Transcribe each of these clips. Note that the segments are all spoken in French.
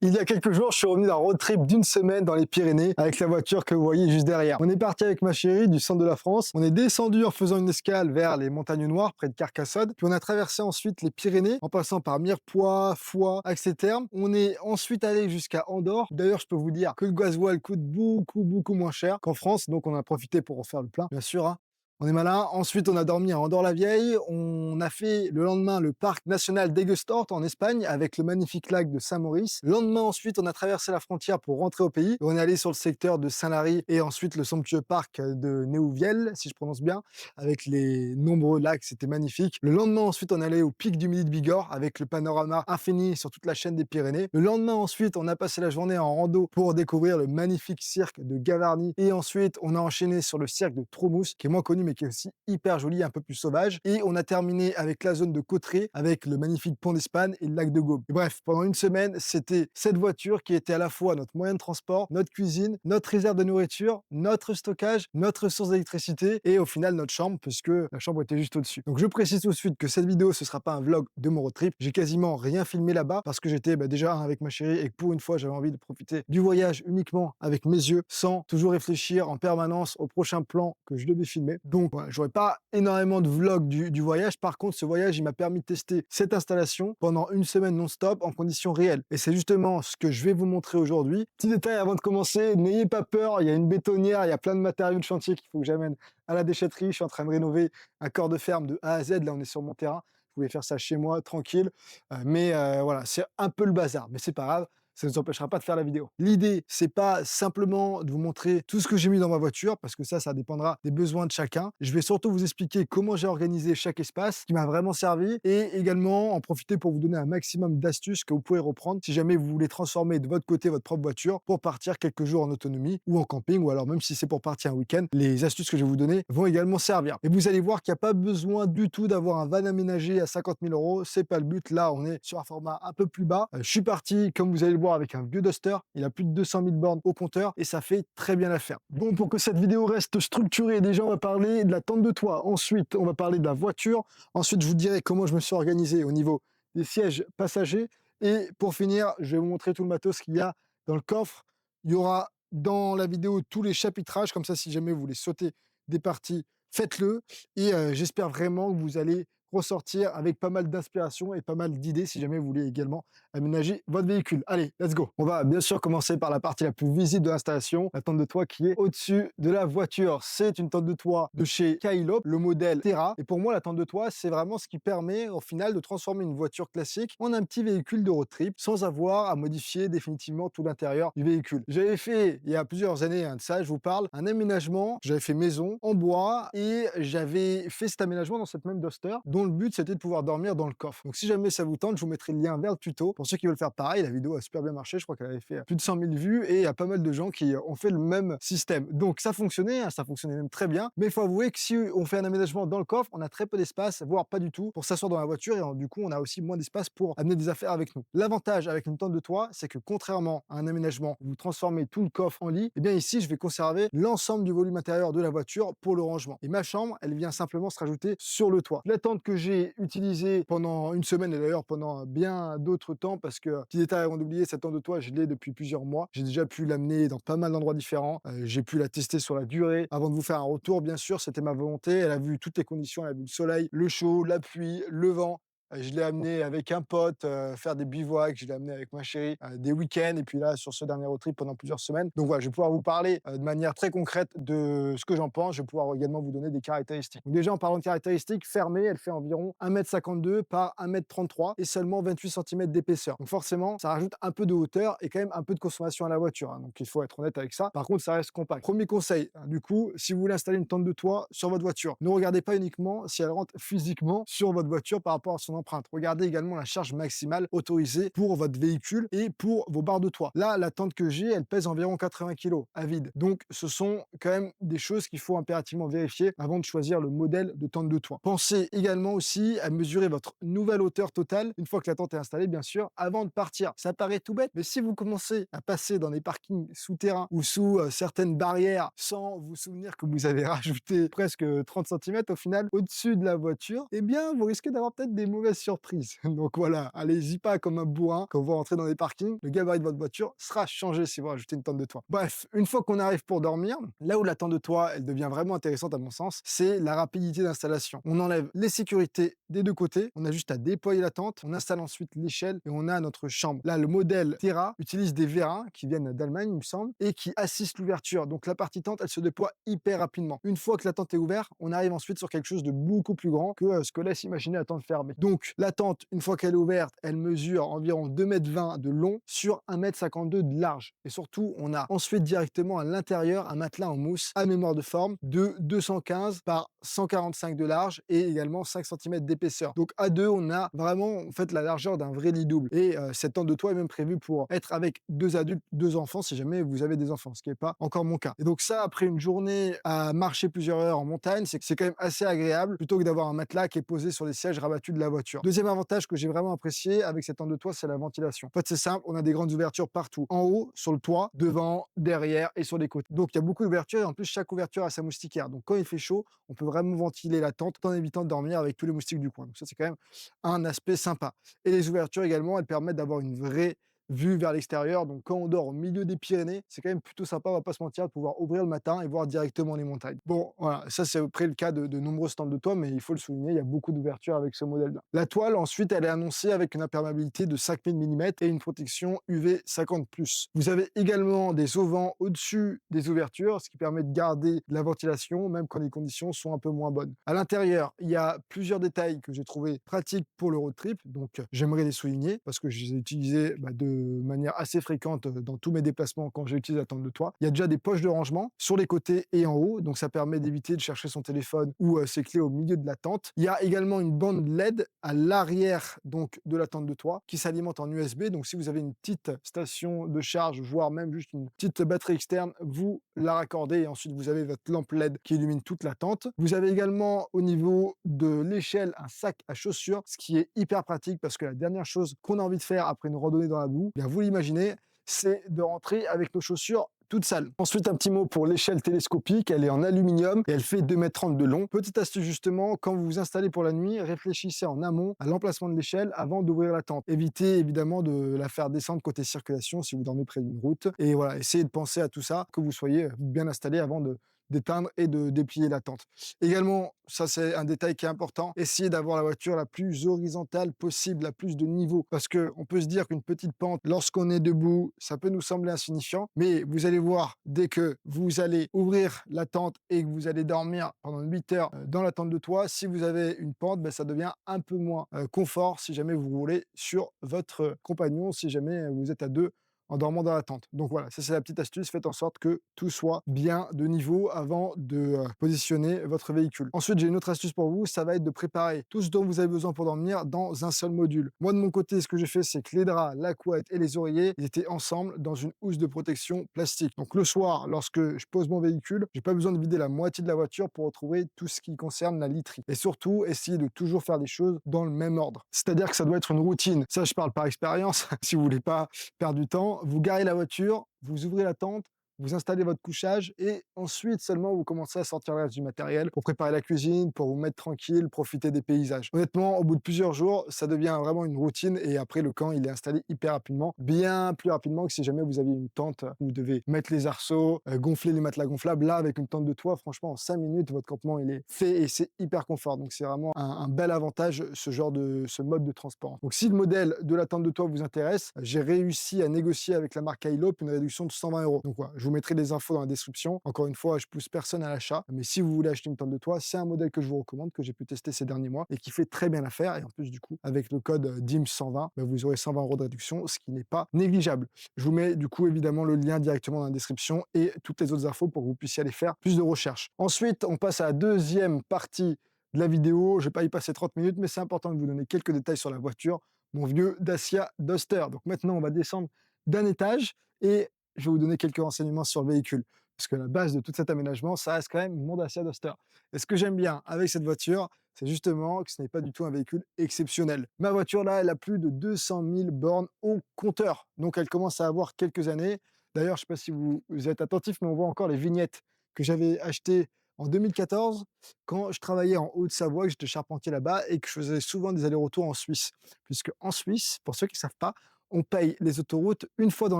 Il y a quelques jours, je suis revenu d'un road trip d'une semaine dans les Pyrénées avec la voiture que vous voyez juste derrière. On est parti avec ma chérie du centre de la France. On est descendu en faisant une escale vers les montagnes noires près de Carcassonne. Puis on a traversé ensuite les Pyrénées en passant par Mirepoix, Foix, Axeterme. On est ensuite allé jusqu'à Andorre. D'ailleurs, je peux vous dire que le gasoil coûte beaucoup moins cher qu'en France. Donc on a profité pour en faire le plein, bien sûr, hein. On est malin. Ensuite, on a dormi à Andorre-la-Vieille. On a fait le lendemain le parc national d'Aiguestort en Espagne avec le magnifique lac de Saint-Maurice. Le lendemain, ensuite, on a traversé la frontière pour rentrer au pays. On est allé sur le secteur de Saint-Lary et ensuite le somptueux parc de Néouvielle, si je prononce bien, avec les nombreux lacs. C'était magnifique. Le lendemain, ensuite, on est allé au pic du Midi de Bigorre avec le panorama infini sur toute la chaîne des Pyrénées. Le lendemain, ensuite, on a passé la journée en rando pour découvrir le magnifique cirque de Gavarnie. Et ensuite, on a enchaîné sur le cirque de Troumousse, qui est moins connu mais qui est aussi hyper joli, un peu plus sauvage. Et on a terminé avec la zone de Cauterets, avec le magnifique pont d'Espagne et le lac de Gaume. Et bref, pendant une semaine, c'était cette voiture qui était à la fois notre moyen de transport, notre cuisine, notre réserve de nourriture, notre stockage, notre source d'électricité et au final notre chambre, puisque la chambre était juste au-dessus. Donc je précise tout de suite que cette vidéo, ce sera pas un vlog de mon road trip. J'ai quasiment rien filmé là-bas parce que j'étais déjà avec ma chérie et que pour une fois, j'avais envie de profiter du voyage uniquement avec mes yeux, sans toujours réfléchir en permanence au prochain plan que je devais filmer. Donc voilà, j'aurais pas énormément de vlogs du voyage. Par contre, ce voyage, il m'a permis de tester cette installation pendant une semaine non-stop en conditions réelles. Et c'est justement ce que je vais vous montrer aujourd'hui. Petit détail avant de commencer, n'ayez pas peur, il y a une bétonnière, il y a plein de matériaux de chantier qu'il faut que j'amène à la déchetterie. Je suis en train de rénover un corps de ferme de A à Z. Là, on est sur mon terrain. Je voulais faire ça chez moi, tranquille. Voilà, c'est un peu le bazar, mais c'est pas grave. Ça ne nous empêchera pas de faire la vidéo. L'idée, c'est pas simplement de vous montrer tout ce que j'ai mis dans ma voiture, parce que ça dépendra des besoins de chacun. Je vais surtout vous expliquer comment j'ai organisé chaque espace, qui m'a vraiment servi, et également en profiter pour vous donner un maximum d'astuces que vous pouvez reprendre si jamais vous voulez transformer de votre côté votre propre voiture pour partir quelques jours en autonomie ou en camping, ou alors même si c'est pour partir un week-end, les astuces que je vais vous donner vont également servir. Et vous allez voir qu'il n'y a pas besoin du tout d'avoir un van aménagé à 50 000 euros. C'est pas le but. Là, on est sur un format un peu plus bas. Je suis parti, comme vous allez le voir, avec un vieux Duster. Il a plus de 200 000 bornes au compteur et ça fait très bien l'affaire. Bon, pour que cette vidéo reste structurée, déjà on va parler de la tente de toit. Ensuite, on va parler de la voiture. Ensuite, je vous dirai comment je me suis organisé au niveau des sièges passagers. Et pour finir, je vais vous montrer tout le matos qu'il y a dans le coffre. Il y aura dans la vidéo tous les chapitrages. Comme ça, si jamais vous voulez sauter des parties, faites-le. Et j'espère vraiment que vous allez ressortir avec pas mal d'inspiration et pas mal d'idées si jamais vous voulez également aménager votre véhicule. Allez, let's go. On va bien sûr commencer par la partie la plus visible de l'installation, la tente de toit qui est au-dessus de la voiture. C'est une tente de toit de chez Kailop, le modèle Terra. Et pour moi, la tente de toit, c'est vraiment ce qui permet au final de transformer une voiture classique en un petit véhicule de road trip sans avoir à modifier définitivement tout l'intérieur du véhicule. J'avais fait, il y a plusieurs années de ça, je vous parle, un aménagement, j'avais fait maison en bois et j'avais fait cet aménagement dans cette même Duster dont le but c'était de pouvoir dormir dans le coffre. Donc si jamais ça vous tente, je vous mettrai le lien vers le tuto. Pour ceux qui veulent faire pareil, la vidéo a super bien marché, je crois qu'elle avait fait plus de 100 000 vues et il y a pas mal de gens qui ont fait le même système. Donc ça fonctionnait, hein, ça fonctionnait même très bien, mais il faut avouer que si on fait un aménagement dans le coffre, on a très peu d'espace, voire pas du tout, pour s'asseoir dans la voiture et du coup on a aussi moins d'espace pour amener des affaires avec nous. L'avantage avec une tente de toit, c'est que contrairement à un aménagement où vous transformez tout le coffre en lit, et bien ici je vais conserver l'ensemble du volume intérieur de la voiture pour le rangement. Et ma chambre, elle vient simplement se rajouter sur le toit. La tente que j'ai utilisée pendant une semaine et d'ailleurs pendant bien d'autres temps parce que, petit détail avant d'oublier, cette tente de toit, je l'ai depuis plusieurs mois. J'ai déjà pu l'amener dans pas mal d'endroits différents. J'ai pu la tester sur la durée. Avant de vous faire un retour, bien sûr, c'était ma volonté. Elle a vu toutes les conditions. Elle a vu le soleil, le chaud, la pluie, le vent. Je l'ai amené avec un pote faire des bivouacs, je l'ai amené avec ma chérie des week-ends et puis là sur ce dernier road trip pendant plusieurs semaines. Donc voilà, je vais pouvoir vous parler de manière très concrète de ce que j'en pense. Je vais pouvoir également vous donner des caractéristiques. Donc déjà en parlant de caractéristiques, fermée, elle fait environ 1,52 m par 1,33 m et seulement 28 cm d'épaisseur. Donc forcément, ça rajoute un peu de hauteur et quand même un peu de consommation à la voiture, hein. Donc il faut être honnête avec ça. Par contre, ça reste compact. Premier conseil, hein, du coup, si vous voulez installer une tente de toit sur votre voiture, ne regardez pas uniquement si elle rentre physiquement sur votre voiture par rapport à son empreinte. Regardez également la charge maximale autorisée pour votre véhicule et pour vos barres de toit. Là, la tente que j'ai, elle pèse environ 80 kg à vide. Donc, ce sont quand même des choses qu'il faut impérativement vérifier avant de choisir le modèle de tente de toit. Pensez également aussi à mesurer votre nouvelle hauteur totale, une fois que la tente est installée, bien sûr, avant de partir. Ça paraît tout bête, mais si vous commencez à passer dans des parkings souterrains ou sous certaines barrières sans vous souvenir que vous avez rajouté presque 30 cm au final au-dessus de la voiture, eh bien, vous risquez d'avoir peut-être des mauvaises mauvaise surprise. Donc voilà, allez-y pas comme un bourrin quand vous rentrez dans des parkings. Le gabarit de votre voiture sera changé si vous rajoutez une tente de toit. Bref, une fois qu'on arrive pour dormir, là où la tente de toit, elle devient vraiment intéressante à mon sens, c'est la rapidité d'installation. On enlève les sécurités des deux côtés, on a juste à déployer la tente, on installe ensuite l'échelle et on a notre chambre. Là, le modèle Terra utilise des vérins qui viennent d'Allemagne, il me semble, et qui assistent l'ouverture. Donc la partie tente, elle se déploie hyper rapidement. Une fois que la tente est ouverte, on arrive ensuite sur quelque chose de beaucoup plus grand que ce que laisse imaginer la tente fermée. Donc la tente, une fois qu'elle est ouverte, elle mesure environ 2,20 m de long sur 1,52 m de large. Et surtout, on a ensuite directement à l'intérieur un matelas en mousse à mémoire de forme de 215 par 145 de large et également 5 cm d'épaisseur. Donc à deux, on a vraiment en fait la largeur d'un vrai lit double. Et cette tente de toit est même prévue pour être avec 2 adultes, 2 enfants si jamais vous avez des enfants, ce qui n'est pas encore mon cas. Et donc ça, après une journée à marcher plusieurs heures en montagne, c'est quand même assez agréable plutôt que d'avoir un matelas qui est posé sur les sièges rabattus de la voiture. Deuxième avantage que j'ai vraiment apprécié avec cette tente de toit, c'est la ventilation. En fait, c'est simple, on a des grandes ouvertures partout, en haut, sur le toit, devant, derrière et sur les côtés. Donc il y a beaucoup d'ouvertures et en plus chaque ouverture a sa moustiquaire. Donc quand il fait chaud, on peut vraiment ventiler la tente en évitant de dormir avec tous les moustiques du coin. Donc ça, c'est quand même un aspect sympa. Et les ouvertures également, elles permettent d'avoir une vraie vue vers l'extérieur. Donc quand on dort au milieu des Pyrénées, c'est quand même plutôt sympa, on va pas se mentir, de pouvoir ouvrir le matin et voir directement les montagnes. Bon, voilà, ça c'est après le cas de nombreuses tentes de toit, mais il faut le souligner, il y a beaucoup d'ouvertures avec ce modèle-là. La toile, ensuite, elle est annoncée avec une imperméabilité de 5000 mm et une protection UV 50+. Vous avez également des auvents au-dessus des ouvertures, ce qui permet de garder de la ventilation, même quand les conditions sont un peu moins bonnes. À l'intérieur, il y a plusieurs détails que j'ai trouvé pratiques pour le road trip, donc j'aimerais les souligner parce que je les ai utilisés de manière assez fréquente dans tous mes déplacements quand j'utilise la tente de toit. Il y a déjà des poches de rangement sur les côtés et en haut, donc ça permet d'éviter de chercher son téléphone ou ses clés au milieu de la tente. Il y a également une bande LED à l'arrière donc de la tente de toit qui s'alimente en USB. Donc si vous avez une petite station de charge, voire même juste une petite batterie externe, vous la raccordez et ensuite vous avez votre lampe LED qui illumine toute la tente. Vous avez également au niveau de l'échelle un sac à chaussures, ce qui est hyper pratique parce que la dernière chose qu'on a envie de faire après une randonnée dans la boue, bien vous l'imaginez, c'est de rentrer avec nos chaussures toute sale. Ensuite, un petit mot pour l'échelle télescopique, elle est en aluminium et elle fait 2,30 m de long. Petite astuce justement, quand vous vous installez pour la nuit, réfléchissez en amont à l'emplacement de l'échelle avant d'ouvrir la tente. Évitez évidemment de la faire descendre côté circulation si vous dormez près d'une route. Et voilà, essayez de penser à tout ça, que vous soyez bien installé avant d'éteindre et de déplier la tente. Également, ça c'est un détail qui est important, essayez d'avoir la voiture la plus horizontale possible, la plus de niveau, parce que on peut se dire qu'une petite pente, lorsqu'on est debout, ça peut nous sembler insignifiant, mais vous allez voir, dès que vous allez ouvrir la tente et que vous allez dormir pendant 8 heures dans la tente de toit, si vous avez une pente, ben, ça devient un peu moins confort si jamais vous roulez sur votre compagnon, si jamais vous êtes à deux en dormant dans la tente. Donc voilà, ça c'est la petite astuce, faites en sorte que tout soit bien de niveau avant de positionner votre véhicule. Ensuite, j'ai une autre astuce pour vous, ça va être de préparer tout ce dont vous avez besoin pour dormir dans un seul module. Moi de mon côté, ce que j'ai fait, c'est que les draps, la couette et les oreillers, ils étaient ensemble dans une housse de protection plastique. Donc le soir, lorsque je pose mon véhicule, j'ai pas besoin de vider la moitié de la voiture pour retrouver tout ce qui concerne la literie. Et surtout, essayez de toujours faire des choses dans le même ordre. C'est-à-dire que ça doit être une routine. Ça, je parle par expérience, si vous voulez pas perdre du temps. Vous garez la voiture, vous ouvrez la tente, vous installez votre couchage et ensuite seulement vous commencez à sortir le reste du matériel pour préparer la cuisine, pour vous mettre tranquille, profiter des paysages. Honnêtement, au bout de plusieurs jours, ça devient vraiment une routine et après le camp, il est installé hyper rapidement, bien plus rapidement que si jamais vous aviez une tente où vous devez mettre les arceaux, gonfler les matelas gonflables. Là, avec une tente de toit, franchement, en 5 minutes, votre campement, il est fait et c'est hyper confort. Donc c'est vraiment un bel avantage, ce mode de transport. Donc si le modèle de la tente de toit vous intéresse, j'ai réussi à négocier avec la marque Hilope une réduction de 120 €. Donc voilà, je vous mettrai les infos dans la description. Encore une fois, je pousse personne à l'achat, mais si vous voulez acheter une tente de toit, c'est un modèle que je vous recommande, que j'ai pu tester ces derniers mois et qui fait très bien l'affaire. Et en plus, du coup, avec le code DIM120, vous aurez 120 € de réduction, ce qui n'est pas négligeable. Je vous mets du coup évidemment le lien directement dans la description et toutes les autres infos pour que vous puissiez aller faire plus de recherches. Ensuite, on passe à la deuxième partie de la vidéo. Je vais pas y passer 30 minutes, mais c'est important de vous donner quelques détails sur la voiture, mon vieux Dacia Duster. Donc maintenant, on va descendre d'un étage et je vais vous donner quelques renseignements sur le véhicule. Parce que la base de tout cet aménagement, ça reste quand même mon Dacia Duster. Et ce que j'aime bien avec cette voiture, c'est justement que ce n'est pas du tout un véhicule exceptionnel. Ma voiture là, elle a plus de 200 000 bornes au compteur. Donc elle commence à avoir quelques années. D'ailleurs, je ne sais pas si vous êtes attentif, mais on voit encore les vignettes que j'avais achetées En 2014, quand je travaillais en Haute-Savoie, que j'étais charpentier là-bas et que je faisais souvent des allers-retours en Suisse. Puisque en Suisse, pour ceux qui ne savent pas, on paye les autoroutes une fois dans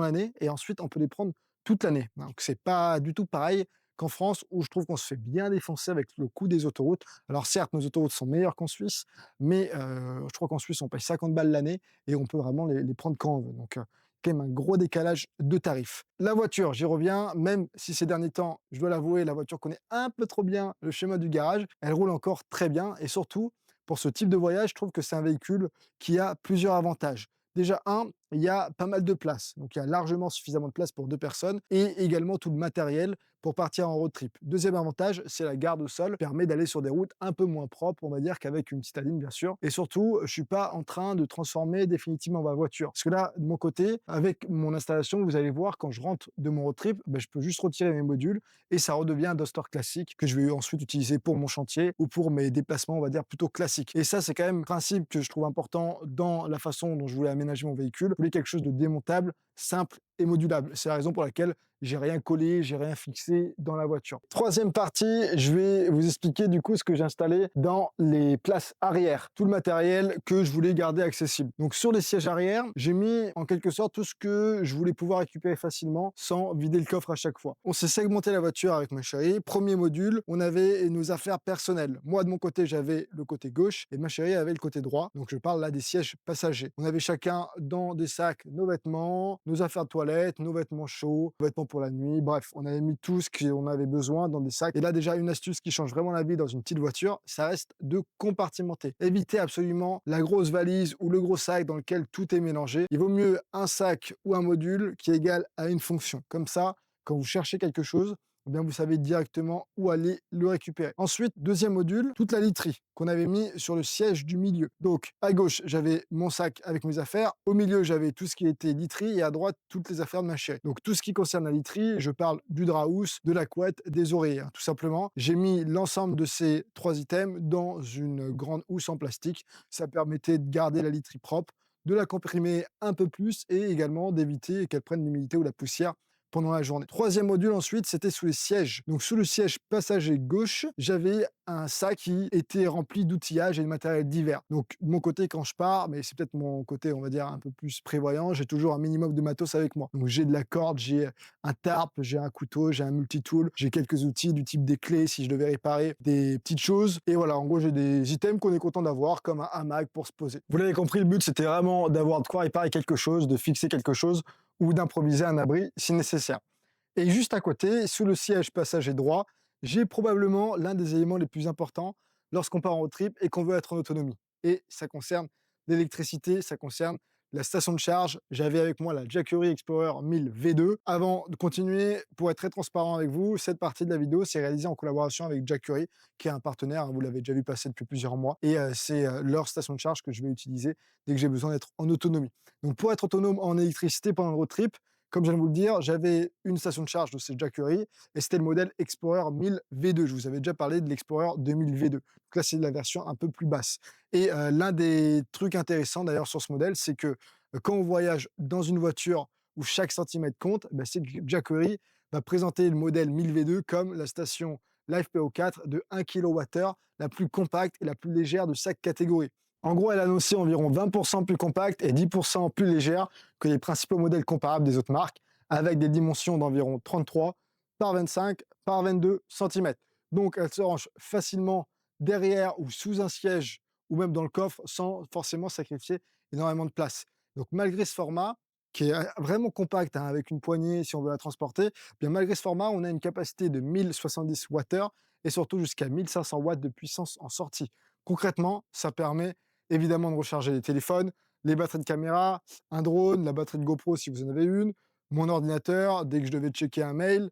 l'année et ensuite on peut les prendre toute l'année. Donc c'est pas du tout pareil qu'en France où je trouve qu'on se fait bien défoncer avec le coût des autoroutes. Alors certes, nos autoroutes sont meilleures qu'en Suisse, mais je crois qu'en Suisse, on paye 50 balles l'année et on peut vraiment les prendre quand on veut. Donc quand même un gros décalage de tarifs. La voiture, j'y reviens, même si ces derniers temps, je dois l'avouer, la voiture connaît un peu trop bien le schéma du garage, elle roule encore très bien et surtout, pour ce type de voyage, je trouve que c'est un véhicule qui a plusieurs avantages. Déjà, il y a pas mal de place. Donc, il y a largement suffisamment de place pour 2 personnes et également tout le matériel pour partir en road trip. Deuxième avantage, c'est la garde au sol, permet d'aller sur des routes un peu moins propres, on va dire, qu'avec une citadine, bien sûr. Et surtout, je suis pas en train de transformer définitivement ma voiture. Parce que là, de mon côté, avec mon installation, vous allez voir, quand je rentre de mon road trip, ben, je peux juste retirer mes modules et ça redevient un Duster classique que je vais ensuite utiliser pour mon chantier ou pour mes déplacements, on va dire, plutôt classiques. Et ça, c'est quand même un principe que je trouve important dans la façon dont je voulais aménager mon véhicule. Je voulais quelque chose de démontable, simple et modulable. C'est la raison pour laquelle j'ai rien collé, j'ai rien fixé dans la voiture. Troisième partie, je vais vous expliquer du coup ce que j'ai installé dans les places arrière, tout le matériel que je voulais garder accessible. Donc sur les sièges arrière, j'ai mis en quelque sorte tout ce que je voulais pouvoir récupérer facilement sans vider le coffre à chaque fois. On s'est segmenté la voiture avec ma chérie. Premier module, on avait nos affaires personnelles. Moi de mon côté, j'avais le côté gauche et ma chérie avait le côté droit. Donc je parle là des sièges passagers. On avait chacun dans des sacs nos vêtements, nos affaires de toilette, nos vêtements chauds, nos vêtements pour la nuit. Bref, on avait mis tout ce qu'on avait besoin dans des sacs. Et là, déjà, une astuce qui change vraiment la vie dans une petite voiture, ça reste de compartimenter. Évitez absolument la grosse valise ou le gros sac dans lequel tout est mélangé. Il vaut mieux un sac ou un module qui est égal à une fonction. Comme ça, quand vous cherchez quelque chose, eh bien vous savez directement où aller le récupérer. Ensuite, deuxième module, toute la literie qu'on avait mis sur le siège du milieu. Donc, à gauche, j'avais mon sac avec mes affaires. Au milieu, j'avais tout ce qui était literie et à droite, toutes les affaires de ma chérie. Donc, tout ce qui concerne la literie, je parle du drap housse, de la couette, des oreillers, hein, tout simplement. J'ai mis l'ensemble de ces 3 items dans une grande housse en plastique. Ça permettait de garder la literie propre, de la comprimer un peu plus et également d'éviter qu'elle prenne l'humidité ou la poussière pendant la journée. Troisième module ensuite, c'était sous les sièges. Donc sous le siège passager gauche, j'avais un sac qui était rempli d'outillage et de matériel divers. Donc de mon côté, quand je pars, mais c'est peut-être mon côté, on va dire, un peu plus prévoyant, j'ai toujours un minimum de matos avec moi. Donc j'ai de la corde, j'ai un tarp, j'ai un couteau, j'ai un multitool, j'ai quelques outils du type des clés si je devais réparer des petites choses. Et voilà, en gros, j'ai des items qu'on est content d'avoir, comme un hamac pour se poser. Vous l'avez compris, le but, c'était vraiment d'avoir de quoi réparer quelque chose, de fixer quelque chose, ou d'improviser un abri si nécessaire. Et juste à côté, sous le siège passager droit, j'ai probablement l'un des éléments les plus importants lorsqu'on part en road trip et qu'on veut être en autonomie. Et ça concerne l'électricité, ça concerne la station de charge. J'avais avec moi la Jackery Explorer 1000 V2. Avant de continuer, pour être très transparent avec vous, cette partie de la vidéo s'est réalisée en collaboration avec Jackery, qui est un partenaire, hein, vous l'avez déjà vu passer depuis plusieurs mois. Et c'est leur station de charge que je vais utiliser dès que j'ai besoin d'être en autonomie. Donc pour être autonome en électricité pendant le road trip, comme je viens de vous le dire, j'avais une station de charge de ces Jackery et c'était le modèle Explorer 1000 V2. Je vous avais déjà parlé de l'Explorer 2000 V2. Donc là, c'est la version un peu plus basse. Et l'un des trucs intéressants d'ailleurs sur ce modèle, c'est que quand on voyage dans une voiture où chaque centimètre compte, c'est que Jackery va présenter le modèle 1000 V2 comme la station LiFePO4 de 1 kWh, la plus compacte et la plus légère de sa catégorie. En gros, elle annonçait environ 20% plus compacte et 10% plus légère que les principaux modèles comparables des autres marques, avec des dimensions d'environ 33 par 25 par 22 cm. Donc, elle se range facilement derrière ou sous un siège ou même dans le coffre sans forcément sacrifier énormément de place. Donc, malgré ce format, qui est vraiment compact, hein, avec une poignée si on veut la transporter, bien malgré ce format, on a une capacité de 1070 Wh et surtout jusqu'à 1500 watts de puissance en sortie. Concrètement, ça permet évidemment de recharger les téléphones, les batteries de caméra, un drone, la batterie de GoPro si vous en avez une, mon ordinateur dès que je devais checker un mail,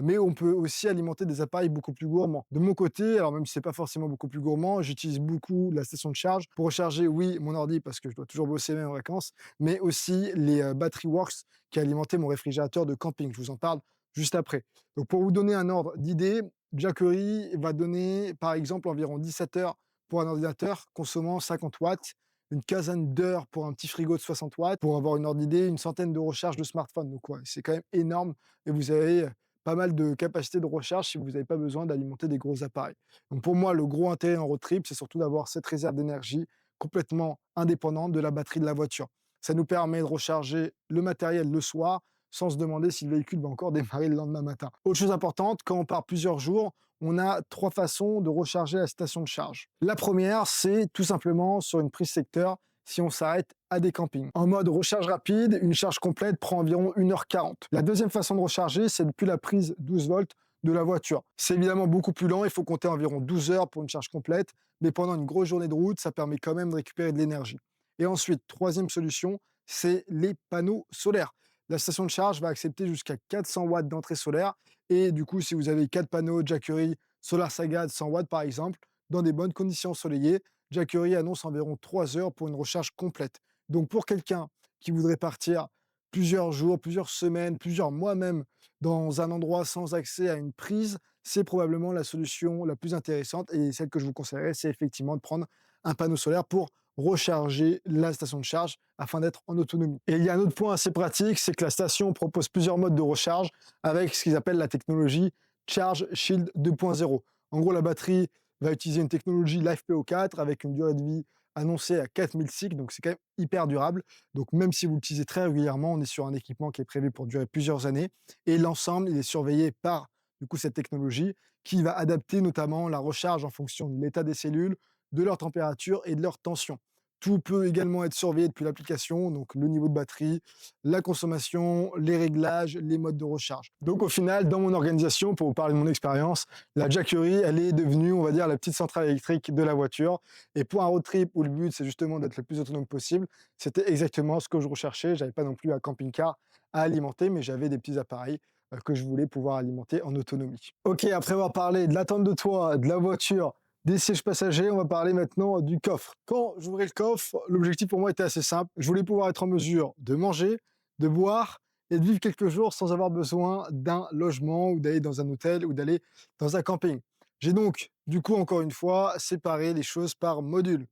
mais on peut aussi alimenter des appareils beaucoup plus gourmands. De mon côté, alors même si c'est pas forcément beaucoup plus gourmand, j'utilise beaucoup la station de charge pour recharger, oui, mon ordi parce que je dois toujours bosser même en vacances, mais aussi les Battery Works qui alimentaient mon réfrigérateur de camping. Je vous en parle juste après. Donc pour vous donner un ordre d'idée, Jackery va donner par exemple environ 17 heures pour un ordinateur consommant 50 watts, une quinzaine d'heures pour un petit frigo de 60 watts, pour avoir une ordre d'idée, une centaine de recharges de smartphone. Donc ouais, c'est quand même énorme et vous avez pas mal de capacité de recharge si vous n'avez pas besoin d'alimenter des gros appareils. Donc pour moi, le gros intérêt en road trip, c'est surtout d'avoir cette réserve d'énergie complètement indépendante de la batterie de la voiture. Ça nous permet de recharger le matériel le soir sans se demander si le véhicule va encore démarrer le lendemain matin. Autre chose importante, quand on part plusieurs jours, on a 3 façons de recharger la station de charge. La première, c'est tout simplement sur une prise secteur si on s'arrête à des campings. En mode recharge rapide, une charge complète prend environ 1h40. La deuxième façon de recharger, c'est depuis la prise 12 volts de la voiture. C'est évidemment beaucoup plus lent, il faut compter environ 12 heures pour une charge complète, mais pendant une grosse journée de route, ça permet quand même de récupérer de l'énergie. Et ensuite, troisième solution, c'est les panneaux solaires. La station de charge va accepter jusqu'à 400 watts d'entrée solaire. Et du coup, si vous avez 4 panneaux Jackery Solar Saga de 100 watts par exemple, dans des bonnes conditions ensoleillées, Jackery annonce environ 3 heures pour une recharge complète. Donc pour quelqu'un qui voudrait partir plusieurs jours, plusieurs semaines, plusieurs mois même dans un endroit sans accès à une prise, c'est probablement la solution la plus intéressante et celle que je vous conseillerais, c'est effectivement de prendre un panneau solaire pour recharger la station de charge afin d'être en autonomie. Et il y a un autre point assez pratique, c'est que la station propose plusieurs modes de recharge avec ce qu'ils appellent la technologie Charge Shield 2.0. En gros, la batterie va utiliser une technologie LiFePO4 avec une durée de vie annoncée à 4000 cycles, donc c'est quand même hyper durable. Donc même si vous l'utilisez très régulièrement, on est sur un équipement qui est prévu pour durer plusieurs années et l'ensemble, il est surveillé par du coup cette technologie qui va adapter notamment la recharge en fonction de l'état des cellules, de leur température et de leur tension. Tout peut également être surveillé depuis l'application, donc le niveau de batterie, la consommation, les réglages, les modes de recharge. Donc au final, dans mon organisation, pour vous parler de mon expérience, la Jackery, elle est devenue, on va dire, la petite centrale électrique de la voiture. Et pour un road trip où le but, c'est justement d'être le plus autonome possible, c'était exactement ce que je recherchais. J'avais pas non plus un camping-car à alimenter, mais j'avais des petits appareils que je voulais pouvoir alimenter en autonomie. Ok, après avoir parlé de la tente de toit, de la voiture, des sièges passagers, on va parler maintenant du coffre. Quand j'ouvrais le coffre, l'objectif pour moi était assez simple. Je voulais pouvoir être en mesure de manger, de boire et de vivre quelques jours sans avoir besoin d'un logement ou d'aller dans un hôtel ou d'aller dans un camping. J'ai donc, du coup, encore une fois, séparé les choses par module.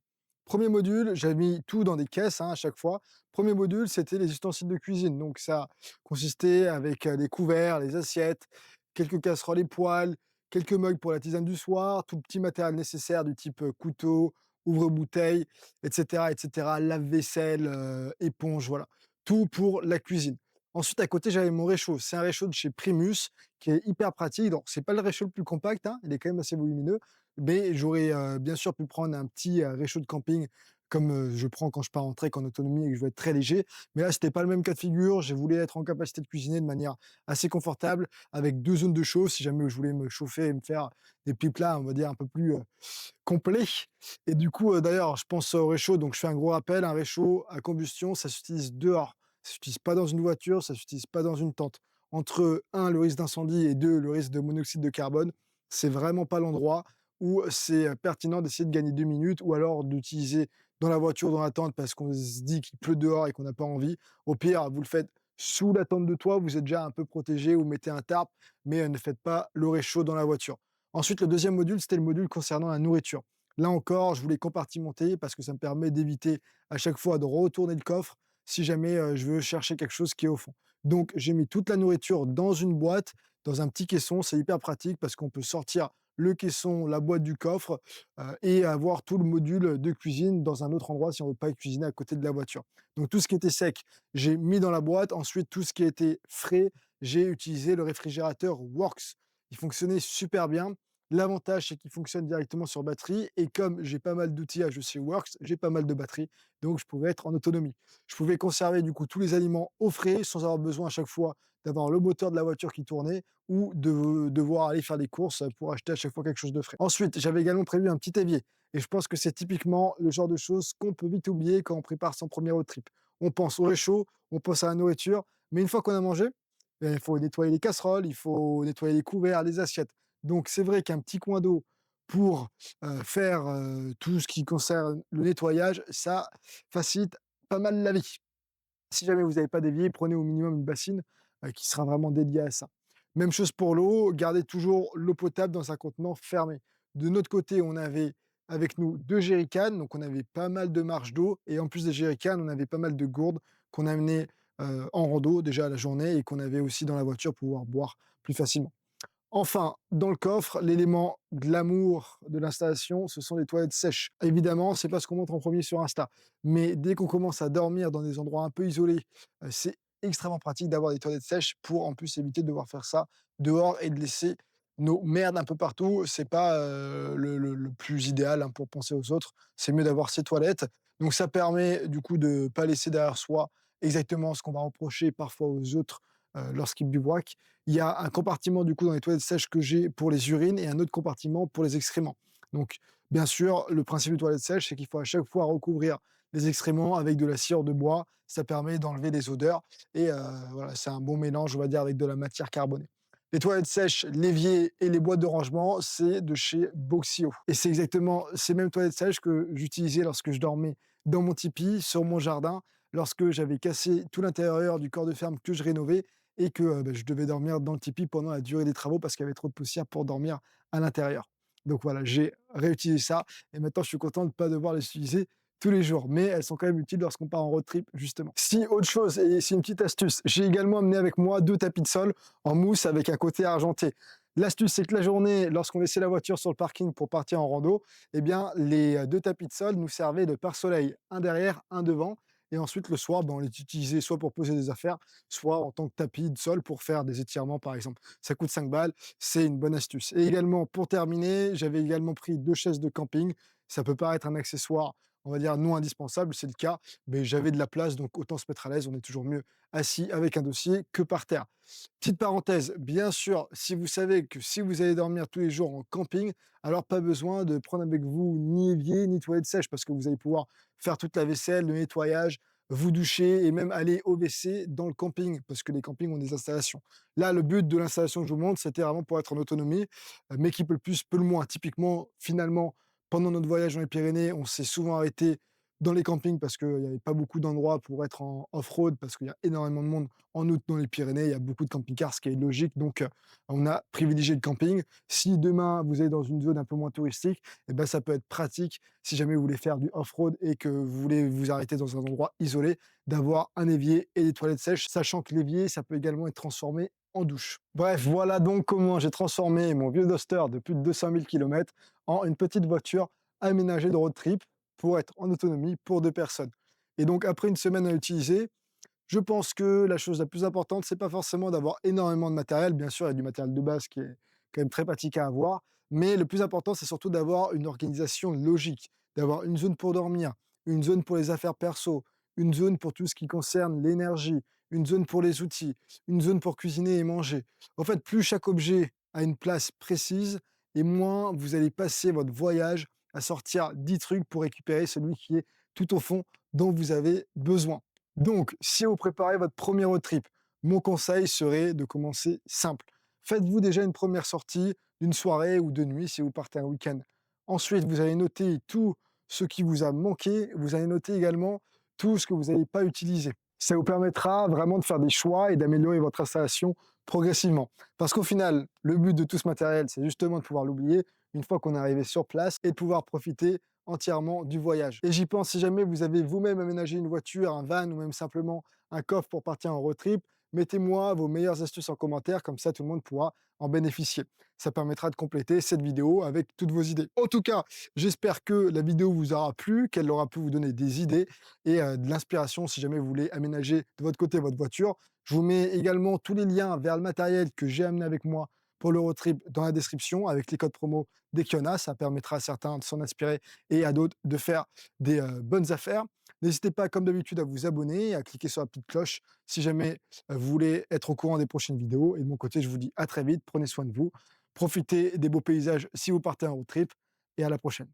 Premier module, j'avais mis tout dans des caisses à chaque fois. Premier module, c'était les ustensiles de cuisine. Donc ça consistait avec les couverts, les assiettes, quelques casseroles et poêles, quelques mugs pour la tisane du soir, tout le petit matériel nécessaire du type couteau, ouvre-bouteille, etc., etc., lave-vaisselle, éponge, voilà. Tout pour la cuisine. Ensuite, à côté, j'avais mon réchaud. C'est un réchaud de chez Primus qui est hyper pratique. Donc, c'est pas le réchaud le plus compact, hein, il est quand même assez volumineux. Mais j'aurais bien sûr pu prendre un petit réchaud de camping comme je prends quand je pars en trek en autonomie et que je veux être très léger. Mais là, c'était pas le même cas de figure. Je voulais être en capacité de cuisiner de manière assez confortable avec 2 zones de chauffe si jamais je voulais me chauffer et me faire des petits plats, on va dire, un peu plus complets. Et du coup, d'ailleurs, je pense au réchaud, donc je fais un gros rappel, un réchaud à combustion, ça s'utilise dehors. Ça s'utilise pas dans une voiture, ça s'utilise pas dans une tente. Entre un, le risque d'incendie et deux, le risque de monoxyde de carbone, c'est vraiment pas l'endroit où c'est pertinent d'essayer de gagner 2 minutes ou alors d'utiliser dans la voiture, dans la tente, parce qu'on se dit qu'il pleut dehors et qu'on n'a pas envie. Au pire, vous le faites sous la tente de toit, vous êtes déjà un peu protégé, vous mettez un tarp, mais ne faites pas le réchaud dans la voiture. Ensuite, le deuxième module, c'était le module concernant la nourriture. Là encore, je voulais compartimenter parce que ça me permet d'éviter à chaque fois de retourner le coffre si jamais je veux chercher quelque chose qui est au fond. Donc, j'ai mis toute la nourriture dans une boîte, dans un petit caisson. C'est hyper pratique parce qu'on peut sortir le caisson, la boîte du coffre et avoir tout le module de cuisine dans un autre endroit si on ne veut pas cuisiner à côté de la voiture. Donc, tout ce qui était sec, j'ai mis dans la boîte. Ensuite, tout ce qui était frais, j'ai utilisé le réfrigérateur Works. Il fonctionnait super bien. L'avantage, c'est qu'il fonctionne directement sur batterie et comme j'ai pas mal d'outillages chez Works, j'ai pas mal de batterie, donc je pouvais être en autonomie. Je pouvais conserver du coup tous les aliments au frais sans avoir besoin à chaque fois d'avoir le moteur de la voiture qui tournait ou de devoir aller faire des courses pour acheter à chaque fois quelque chose de frais. Ensuite, j'avais également prévu un petit évier et je pense que c'est typiquement le genre de choses qu'on peut vite oublier quand on prépare son premier road trip. On pense au réchaud, on pense à la nourriture, mais une fois qu'on a mangé, il faut nettoyer les casseroles, il faut nettoyer les couverts, les assiettes. Donc c'est vrai qu'un petit coin d'eau pour faire tout ce qui concerne le nettoyage, ça facilite pas mal la vie. Si jamais vous n'avez pas d'évier, prenez au minimum une bassine qui sera vraiment dédiée à ça. Même chose pour l'eau, gardez toujours l'eau potable dans un contenant fermé. De notre côté, on avait avec nous 2 jerrycans, donc on avait pas mal de marge d'eau et en plus des jerrycans, on avait pas mal de gourdes qu'on amenait en rando déjà à la journée et qu'on avait aussi dans la voiture pour pouvoir boire plus facilement. Enfin, dans le coffre, l'élément glamour de l'installation, ce sont les toilettes sèches. Évidemment, c'est pas ce qu'on montre en premier sur Insta, mais dès qu'on commence à dormir dans des endroits un peu isolés, c'est extrêmement pratique d'avoir des toilettes sèches pour en plus éviter de devoir faire ça dehors et de laisser nos merdes un peu partout. C'est pas le plus idéal hein, pour penser aux autres. C'est mieux d'avoir ces toilettes. Donc ça permet du coup de pas laisser derrière soi exactement ce qu'on va reprocher parfois aux autres lorsqu'ils bivouaquent. Il y a un compartiment du coup dans les toilettes sèches que j'ai pour les urines et un autre compartiment pour les excréments. Donc, bien sûr, le principe des toilettes sèches, c'est qu'il faut à chaque fois recouvrir les excréments avec de la cire de bois. Ça permet d'enlever les odeurs et voilà, c'est un bon mélange, on va dire, avec de la matière carbonée. Les toilettes sèches, l'évier et les boîtes de rangement, c'est de chez Boxio. Et c'est exactement ces mêmes toilettes sèches que j'utilisais lorsque je dormais dans mon tipi, sur mon jardin, lorsque j'avais cassé tout l'intérieur du corps de ferme que je rénovais et que je devais dormir dans le tipi pendant la durée des travaux parce qu'il y avait trop de poussière pour dormir à l'intérieur. Donc voilà, j'ai réutilisé ça et maintenant je suis content de ne pas devoir les utiliser tous les jours, mais elles sont quand même utiles lorsqu'on part en road trip, justement. Si autre chose, et c'est une petite astuce, j'ai également amené avec moi 2 tapis de sol en mousse avec un côté argenté. L'astuce, c'est que la journée, lorsqu'on laissait la voiture sur le parking pour partir en rando, eh bien, les 2 tapis de sol nous servaient de pare-soleil, un derrière, un devant. Et ensuite, le soir, on les utilisait soit pour poser des affaires, soit en tant que tapis de sol pour faire des étirements, par exemple. Ça coûte 5 balles, c'est une bonne astuce. Et également, pour terminer, j'avais également pris 2 chaises de camping. Ça peut paraître un accessoire, on va dire non indispensable, c'est le cas, mais j'avais de la place, donc autant se mettre à l'aise. On est toujours mieux assis avec un dossier que par terre. Petite parenthèse, bien sûr, si vous savez que si vous allez dormir tous les jours en camping, alors pas besoin de prendre avec vous ni évier ni toilette sèche parce que vous allez pouvoir faire toute la vaisselle, le nettoyage, vous doucher et même aller au WC dans le camping parce que les campings ont des installations. Là, le but de l'installation que je vous montre, c'était vraiment pour être en autonomie, mais qui peut le plus, peut le moins. Typiquement, finalement, pendant notre voyage dans les Pyrénées, on s'est souvent arrêté dans les campings parce qu'il n'y avait pas beaucoup d'endroits pour être en off-road parce qu'il y a énormément de monde en août dans les Pyrénées, il y a beaucoup de camping-cars, ce qui est logique, donc on a privilégié le camping. Si demain vous êtes dans une zone un peu moins touristique, eh ben, ça peut être pratique si jamais vous voulez faire du off-road et que vous voulez vous arrêter dans un endroit isolé, d'avoir un évier et des toilettes sèches, sachant que l'évier, ça peut également être transformé en douche. Bref, voilà donc comment j'ai transformé mon vieux Duster de plus de 200 000 km en une petite voiture aménagée de road trip pour être en autonomie pour 2 personnes. Et donc après une semaine à utiliser, je pense que la chose la plus importante, c'est pas forcément d'avoir énormément de matériel. Bien sûr, il y a du matériel de base qui est quand même très pratique à avoir, mais le plus important, c'est surtout d'avoir une organisation logique, d'avoir une zone pour dormir, une zone pour les affaires perso, une zone pour tout ce qui concerne l'énergie, une zone pour les outils, une zone pour cuisiner et manger. En fait, plus chaque objet a une place précise et moins vous allez passer votre voyage à sortir 10 trucs pour récupérer celui qui est tout au fond dont vous avez besoin. Donc, si vous préparez votre premier road trip, mon conseil serait de commencer simple. Faites-vous déjà une première sortie d'une soirée ou de nuit si vous partez un week-end. Ensuite, vous allez noter tout ce qui vous a manqué. Vous allez noter également tout ce que vous n'allez pas utiliser. Ça vous permettra vraiment de faire des choix et d'améliorer votre installation progressivement. Parce qu'au final, le but de tout ce matériel, c'est justement de pouvoir l'oublier une fois qu'on est arrivé sur place et de pouvoir profiter entièrement du voyage. Et j'y pense, si jamais vous avez vous-même aménagé une voiture, un van ou même simplement un coffre pour partir en road trip, mettez-moi vos meilleures astuces en commentaire, comme ça tout le monde pourra en bénéficier. Ça permettra de compléter cette vidéo avec toutes vos idées. En tout cas, j'espère que la vidéo vous aura plu, qu'elle aura pu vous donner des idées et de l'inspiration si jamais vous voulez aménager de votre côté votre voiture. Je vous mets également tous les liens vers le matériel que j'ai amené avec moi pour le road trip dans la description avec les codes promo dès qu'il y en a. Ça permettra à certains de s'en inspirer et à d'autres de faire des bonnes affaires. N'hésitez pas, comme d'habitude, à vous abonner et à cliquer sur la petite cloche si jamais vous voulez être au courant des prochaines vidéos. Et de mon côté, je vous dis à très vite, prenez soin de vous, profitez des beaux paysages si vous partez en road trip et à la prochaine.